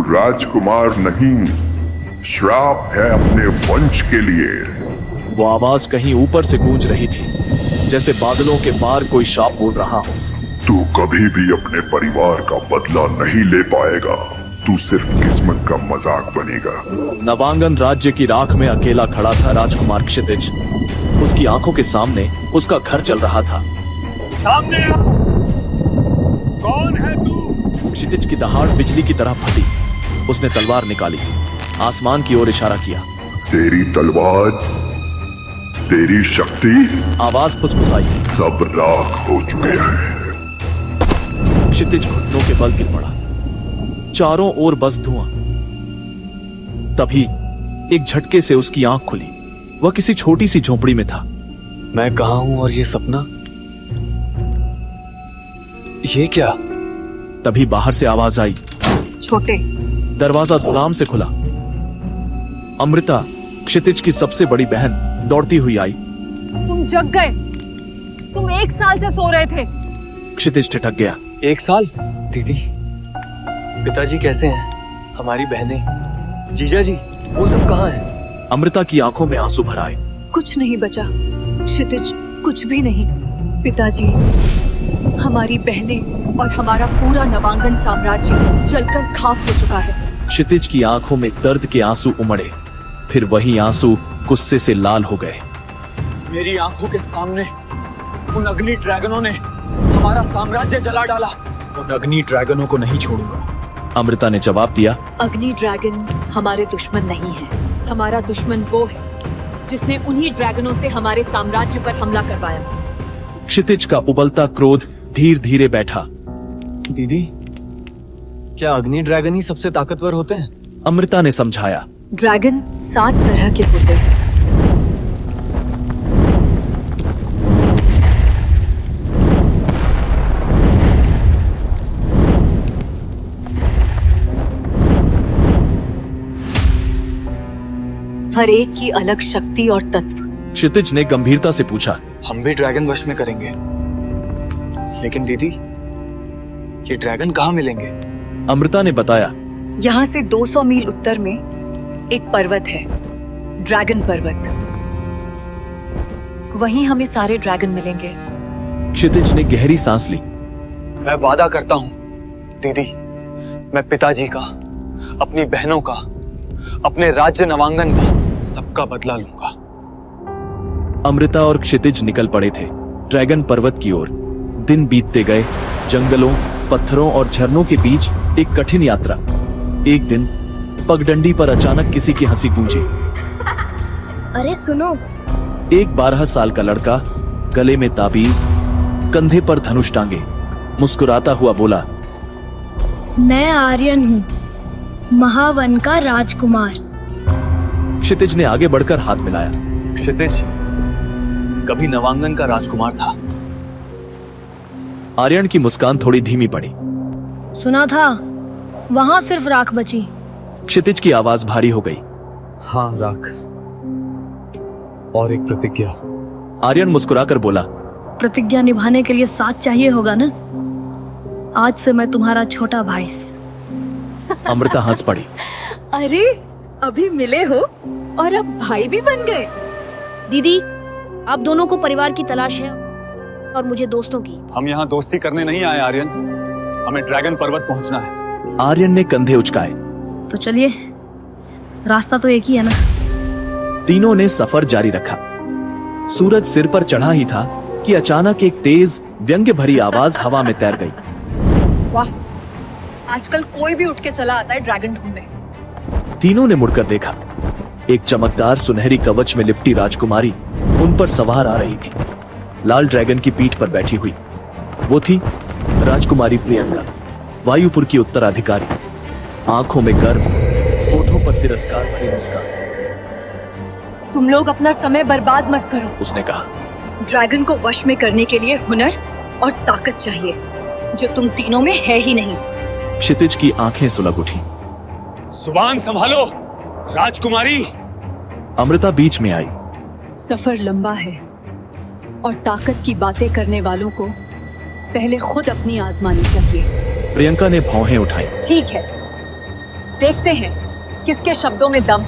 राजकुमार नहीं, श्राप है अपने वंश के लिए। वो आवाज कहीं ऊपर से गूंज रही थी, जैसे बादलों के पार कोई श्राप बोल रहा हो। तू कभी भी अपने परिवार का बदला नहीं ले पाएगा। तू सिर्फ किस्मत का मजाक बनेगा। नवांगन राज्य की राख में अकेला खड़ा था राजकुमार क्षितिज। उसकी आंखों के सामने उसका घर जल रहा था। सामने आ! कौन है तू? क्षितिज की दहाड़ बिजली की तरह फटी। उसने तलवार निकाली, आसमान की ओर इशारा किया। तेरी तलवार, तेरी शक्ति, आवाज फुसफुसाई। सब राख हो चुके हैं। क्षितिज घुटनों के बल गिर पड़ा। चारों ओर बस धुआं। तभी एक झटके से उसकी आंख खुली। वह किसी छोटी सी झोपड़ी में था। मैं कहां हूं और ये सपना? ये क्या? तभी बाहर से आवाज आई। छोटे। दरवाजा धड़ाम से खुला। अमृता, क्षितिज की सबसे बड़ी बहन, दौड़ती हुई आई। तुम जग गए। तुम 1 साल से सो रहे थे। क्षितिज ठिठक गया। 1 साल? दीदी, पिताजी कैसे हैं? हमारी बहनें, जीजा जी, वो सब कहाँ हैं? अमृता की आंखों में आंसू भर आए। कुछ नहीं बचा क्षितिज, कुछ भी नहीं। पिताजी, हमारी बहनें और हमारा पूरा नवांगन साम्राज्य जलकर खाक हो चुका है। क्षितिज की आंखों में दर्द के आंसू उमड़े, फिर वही आंसू गुस्से से लाल हो गए। मेरी आंखों के सामने उन अग्नि ड्रैगनों ने हमारा साम्राज्य जला डाला। उन अग्नि ड्रैगनों को नहीं छोड़ूंगा। अमृता ने जवाब दिया। अग्नि ड्रैगन हमारे दुश्मन नहीं है। हमारा दुश्मन वो है जिसने उन्हीं ड्रैगनों से हमारे साम्राज्य पर हमला करवाया। क्षितिज का उबलता क्रोध धीरे धीरे बैठा। दीदी, क्या अग्नि ड्रैगन ही सबसे ताकतवर होते हैं? अमृता ने समझाया। ड्रैगन 7 तरह के होते हैं। हर एक की अलग शक्ति और तत्व। क्षितिज ने गंभीरता से पूछा। हम भी ड्रैगन वश में करेंगे, लेकिन दीदी, ये ड्रैगन कहाँ मिलेंगे? अमृता ने बताया। यहाँ से 200 मील उत्तर में एक पर्वत है, ड्रैगन पर्वत। वहीं हमें सारे ड्रैगन मिलेंगे। क्षितिज ने गहरी सांस ली। मैं वादा करता हूँ दीदी, मैं पिताजी का, अपनी बहनों का, अपने राज्य नवांगन का सबका बदला लूंगा। अमृता और क्षितिज निकल पड़े थे ड्रैगन पर्वत की ओर। दिन बीतते गए। जंगलों, पत्थरों और झरनों के बीच एक कठिन यात्रा। एक दिन पगडंडी पर अचानक किसी की हंसी गूंजी। अरे सुनो। एक 12 साल का लड़का, गले में ताबीज, कंधे पर धनुष टांगे, मुस्कुराता हुआ बोला। मैं आर्यन हूँ, महावन का राजकुमार। क्षितिज ने आगे बढ़कर हाथ मिलाया। क्षितिज कभी नवांगन का राजकुमार था। आर्यन की मुस्कान थोड़ी धीमी पड़ी। सुना था वहाँ सिर्फ राख बची। क्षितिज की आवाज भारी हो गई। हाँ, राख और एक प्रतिज्ञा। आर्यन मुस्कुराकर बोला। प्रतिज्ञा निभाने के लिए साथ चाहिए होगा ना? आज से मैं तुम्हारा छोटा भाई। अमृता हंस पड़ी। अरे, अभी मिले हो और अब भाई भी बन गए। दीदी, आप दोनों को परिवार की तलाश है और मुझे दोस्तों की। हम यहाँ दोस्ती करने नहीं आए आर्यन, हमें ड्रैगन पर्वत पहुँचना है। आर्यन ने कंधे उचकाए। तो चलिए, रास्ता तो एक ही है ना। तीनों ने सफर जारी रखा। सूरज सिर पर चढ़ा ही था कि अचानक एक तेज व्यंग्य भरी आवाज हवा में तैर गई। वाह, आजकल कोई भी उठ के चला आता है ड्रैगन ढूंढने। तीनों ने मुड़कर देखा। एक चमकदार सुनहरी कवच में लिपटी राजकुमारी उन पर सवार आ रही थी, लाल ड्रैगन की पीठ पर बैठी हुई। वो थी राजकुमारी प्रियंका, वायुपुर की उत्तराधिकारी। आंखों में गर्व, होठों पर तिरस्कार भरी मुस्कान। तुम लोग अपना समय बर्बाद मत करो, उसने कहा। ड्रैगन को वश में करने के लिए हुनर और ताकत चाहिए, जो तुम तीनों में है ही नहीं। क्षितिज की आंखें सुलग उठी। जुबान संभालो राजकुमारी। अमृता बीच में आई। सफर लंबा है और ताकत की बातें करने वालों को पहले खुद अपनी आजमानी चाहिए। प्रियंका ने भौहें उठाई। ठीक है, देखते हैं किसके शब्दों में दम।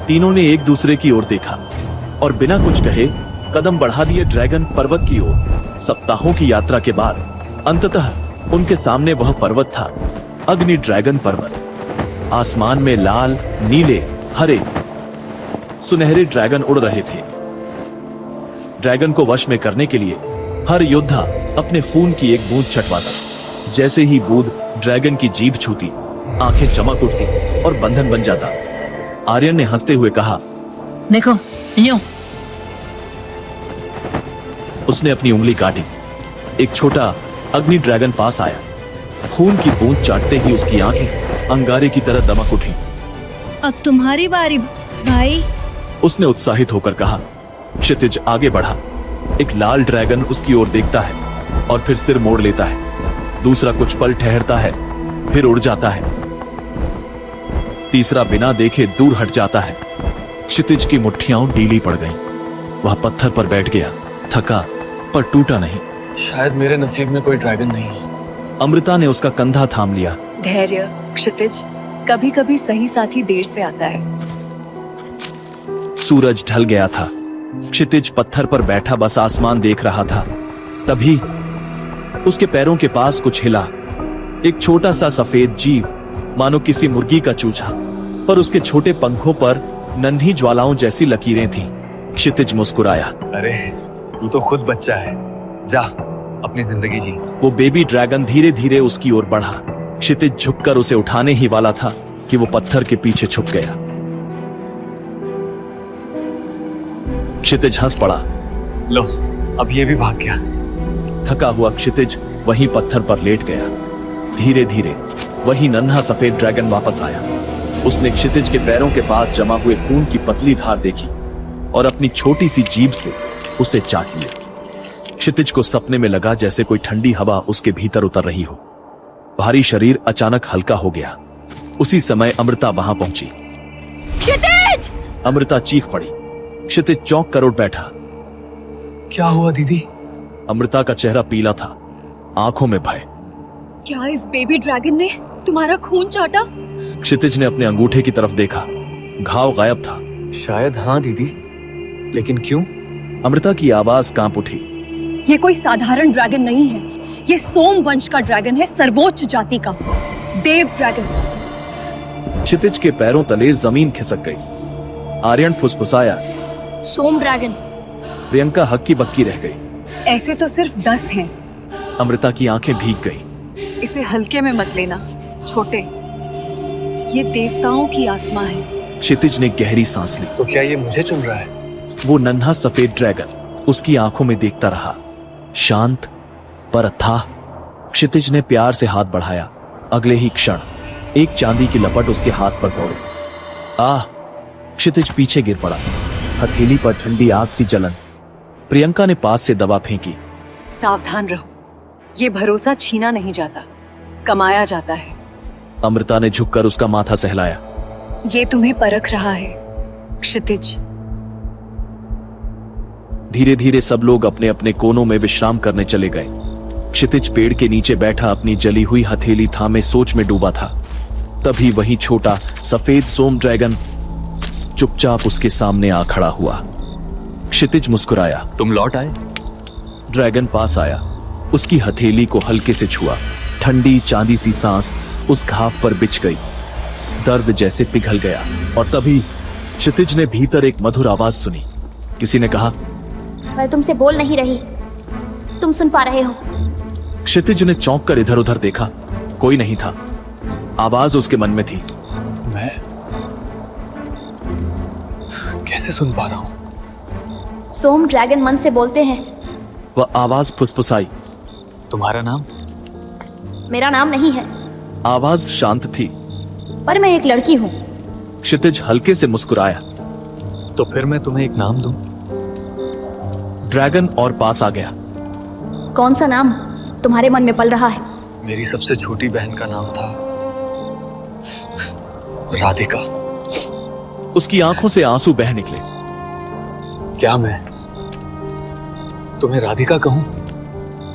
तीनों ने एक दूसरे की ओर देखा और बिना कुछ कहे कदम बढ़ा दिए ड्रैगन पर्वत की ओर। सप्ताहों की यात्रा के बाद अंततः उनके सामने वह पर्वत था, अग्नि ड्रैगन पर्वत। आसमान में लाल, नीले, हरे, सुनहरे ड्रैगन उड़ रहे थे। ड्रैगन को वश में करने के लिए हर योद्धा अपने खून की एक बूंद छटवाता। जैसे ही बूंद ड्रैगन की जीभ छूती, आंखें चमक उठती और बंधन बन जाता। आर्यन ने हंसते हुए कहा, देखो यूं। उसने अपनी उंगली काटी। एक छोटा अग्नि ड्रैगन पास आया। खून की बूंद चाटते ही उसकी आंखें अंगारे की तरह दमक उठी। अब तुम्हारी बारी भाई। उसने उत्साहित होकर कहा। क्षितिज आगे बढ़ा। एक लाल ड्रैगन उसकी ओर देखता है और फिर सिर मोड़ लेता है। दूसरा कुछ पल ठहरता है, फिर उड़ जाता है। तीसरा बिना देखे दूर हट जाता है। क्षितिज की मुट्ठियां ढीली पड़ गईं। वह पत्थर पर बैठ गया, थका पर टूटा नहीं। शायद मेरे नसीब में कोई ड्रैगन नहीं है। अमृता ने उसका कंधा थाम लिया। धैर्य क्षितिज, कभी कभी सही साथी देर से आता है। सूरज ढल गया था। क्षितिज पत्थर पर बैठा बस आसमान देख रहा था। तभी उसके पैरों के पास कुछ हिला। एक छोटा सा सफेद जीव, मानो किसी मुर्गी का चूचा, पर उसके छोटे पंखों पर नन्ही ज्वालाओं जैसी लकीरें थीं। क्षितिज मुस्कुराया। अरे तू तो खुद बच्चा है, जा अपनी जिंदगी जी। वो बेबी ड्रैगन धीरे धीरे उसकी ओर बढ़ा। क्षितिज झुककर उसे उठाने ही वाला था कि वो पत्थर के पीछे छुप गया। क्षितिज हंस पड़ा। लो, अब ये भी भाग गया। थका हुआ क्षितिज वहीं पत्थर पर लेट गया। धीरे धीरे वही नन्हा सफेद ड्रैगन वापस आया। उसने क्षितिज के पैरों के पास जमा हुए खून की पतली धार देखी और अपनी छोटी सी जीभ से उसे चाट लिया। क्षितिज को सपने में लगा जैसे कोई ठंडी हवा उसके भीतर उतर रही हो। भारी शरीर अचानक हल्का हो गया। उसी समय अमृता वहां पहुंची। क्षितिज! अमृता चीख पड़ी। क्षितिज चौंक कर उठ बैठा। क्या हुआ दीदी? अमृता का चेहरा पीला था, आंखों में भय। क्या इस बेबी ड्रैगन ने तुम्हारा खून चाटा? क्षितिज ने अपने अंगूठे की तरफ देखा। घाव गायब था। शायद हाँ दीदी, लेकिन क्यों? अमृता की आवाज कांप उठी। ये कोई साधारण ड्रैगन नहीं है। ये सोम वंश का ड्रैगन है, सर्वोच्च जाति का देव ड्रैगन। क्षितिज के पैरों तले जमीन खिसक गई। आर्यन फुसफुसाया, सोम ड्रैगन। प्रियंका हक्की बक्की रह गई। ऐसे तो सिर्फ 10 हैं। अमृता की आंखें भीग गई। इसे हल्के में मत लेना छोटे, ये देवताओं की आत्मा है। क्षितिज ने गहरी सांस ली। तो क्या ये मुझे चुन रहा है? वो नन्हा सफेद ड्रैगन उसकी आंखों में देखता रहा, शांत पर अथाह। क्षितिज ने प्यार से हाथ बढ़ाया। अगले ही क्षण एक चांदी की लपट उसके हाथ पर दौड़ी। आह! क्षितिज पीछे गिर पड़ा। हथेली पर ठंडी आग सी जलन। प्रियंका ने पास से दवा फेंकी। सावधान रहो, ये भरोसा छीना नहीं जाता, कमाया जाता है। अमृता ने झुककर उसका माथा सहलाया। ये तुम्हें परख रहा है क्षितिज। धीरे धीरे सब लोग अपने अपने कोनों में विश्राम करने चले गए। क्षितिज पेड़ के नीचे बैठा अपनी जली हुई हथेली थामे सोच में डूबा था। तभी वही छोटा सफेद सोम ड्रैगन चुपचाप उसके सामने आ खड़ा हुआ। क्षितिज मुस्कुराया। तुम लौट आए? ड्रैगन पास आया, उसकी हथेली को हल्के से छुआ। ठंडी चांदी सी सांस उस घाव पर बिछ गई। दर्द जैसे पिघल गया और तभी क्षितिज ने भीतर एक मधुर आवाज सुनी। किसी ने कहा, मैं तुमसे बोल नहीं रही, तुम सुन पा रहे हो? क्षितिज ने चौंक कर इधर उधर देखा। कोई नहीं था। आवाज उसके मन में थी। मैं कैसे सुन पा रहा हूं? सोम ड्रैगन मन से बोलते हैं। वह आवाज फुसफुसाई। तुम्हारा नाम? मेरा नाम नहीं है, आवाज शांत थी। पर मैं एक लड़की हूँ। क्षितिज हल्के से मुस्कुराया। तो फिर मैं तुम्हें एक नाम दूं? ड्रैगन और पास आ गया। कौन सा नाम तुम्हारे मन में पल रहा है? मेरी सबसे छोटी बहन का नाम था राधिका। उसकी आंखों से आंसू बह निकले। क्या मैं तुम्हें राधिका कहूं?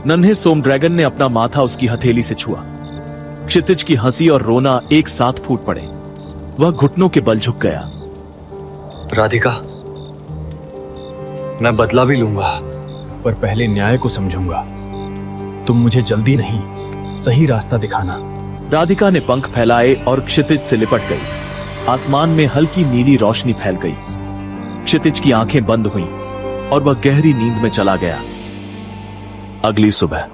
नन्हे सोम ड्रैगन ने अपना माथा उसकी हथेली से छुआ। क्षितिज की हंसी और रोना एक साथ फूट पड़े। वह घुटनों के बल झुक गया। राधिका, मैं बदला भी लूंगा, पर पहले न्याय को समझूंगा। तुम मुझे जल्दी नहीं, सही रास्ता दिखाना। राधिका ने पंख फैलाए और क्षितिज से लिपट गई। आसमान में हल्की नीली रोशनी फैल गई। क्षितिज की आंखें बंद हुईं और वह गहरी नींद में चला गया। अगली सुबह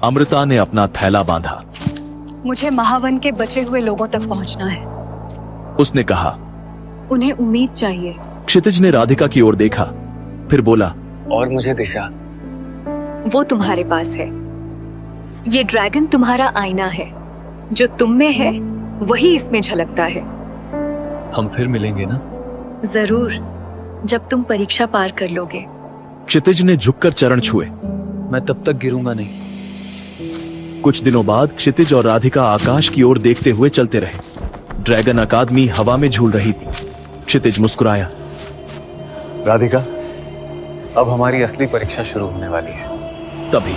अमृता ने अपना थैला बांधा। मुझे महावन के बचे हुए लोगों तक पहुंचना है। उसने कहा। उन्हें उम्मीद चाहिए। क्षितिज ने राधिका की ओर देखा, फिर बोला, और मुझे दिशा। वो तुम्हारे पास है। ये ड्रैगन तुम्हारा आईना है। जो तुम में है वही इसमें झलकता है। हम फिर मिलेंगे ना? जरूर, जब तुम परीक्षा पार कर लोगे। क्षितिज ने झुककर चरण छुए। मैं तब तक गिरूंगा नहीं। कुछ दिनों बाद क्षितिज और राधिका आकाश की ओर देखते हुए चलते रहे। ड्रैगन अकादमी हवा में झूल रही थी। क्षितिज मुस्कुराया। राधिका, अब हमारी असली परीक्षा शुरू होने वाली है। तभी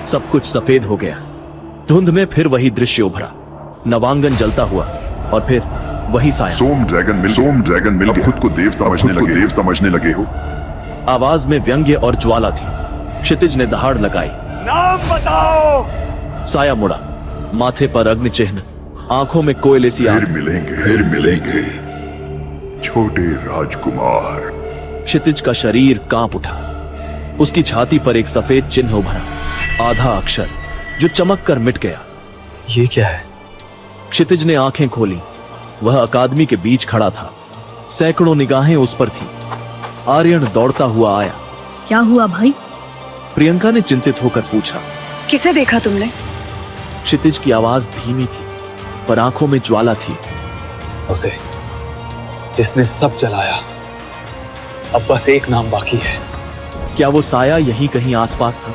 सब कुछ सफेद हो गया। धुंध में फिर वही दृश्य उभरा। नवांगन जलता हुआ और फिर वही साया। सोम ड्रैगन मिल अब खुद को देव समझने लगे हो। आवाज में व्यंग्य और ज्वाला थी। क्षितिज ने दहाड़ लगाई। नाम बताओ। साया मुड़ा, माथे पर अग्नि चिन्ह, आंखों में कोयले सी आग। फिर मिलेंगे छोटे राजकुमार। क्षितिज का शरीर कांप उठा। उसकी छाती पर एक सफेद चिन्ह उभरा, आधा अक्षर जो चमक कर मिट गया। ये क्या है? क्षितिज ने आंखें खोली। वह अकादमी के बीच खड़ा था। सैकड़ों निगाहें उस पर थी। आर्यन दौड़ता हुआ आया। क्या हुआ भाई? प्रियंका ने चिंतित होकर पूछा। किसे देखा तुमने? क्षितिज की आवाज धीमी थी, पर आंखों में ज्वाला थी। उसे, जिसने सब जलाया। अब बस एक नाम बाकी है। क्या वो साया यहीं कहीं आसपास था?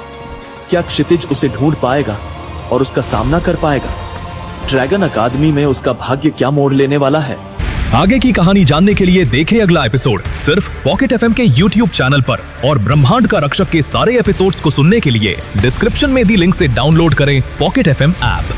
क्या क्षितिज उसे ढूंढ पाएगा और उसका सामना कर पाएगा? ड्रैगन अकादमी में उसका भाग्य क्या मोड़ लेने वाला है? आगे की कहानी जानने के लिए देखें अगला एपिसोड सिर्फ पॉकेट एफएम के YouTube चैनल पर। और ब्रह्मांड का रक्षक के सारे एपिसोड्स को सुनने के लिए डिस्क्रिप्शन में दी लिंक से डाउनलोड करें पॉकेट एफएम ऐप।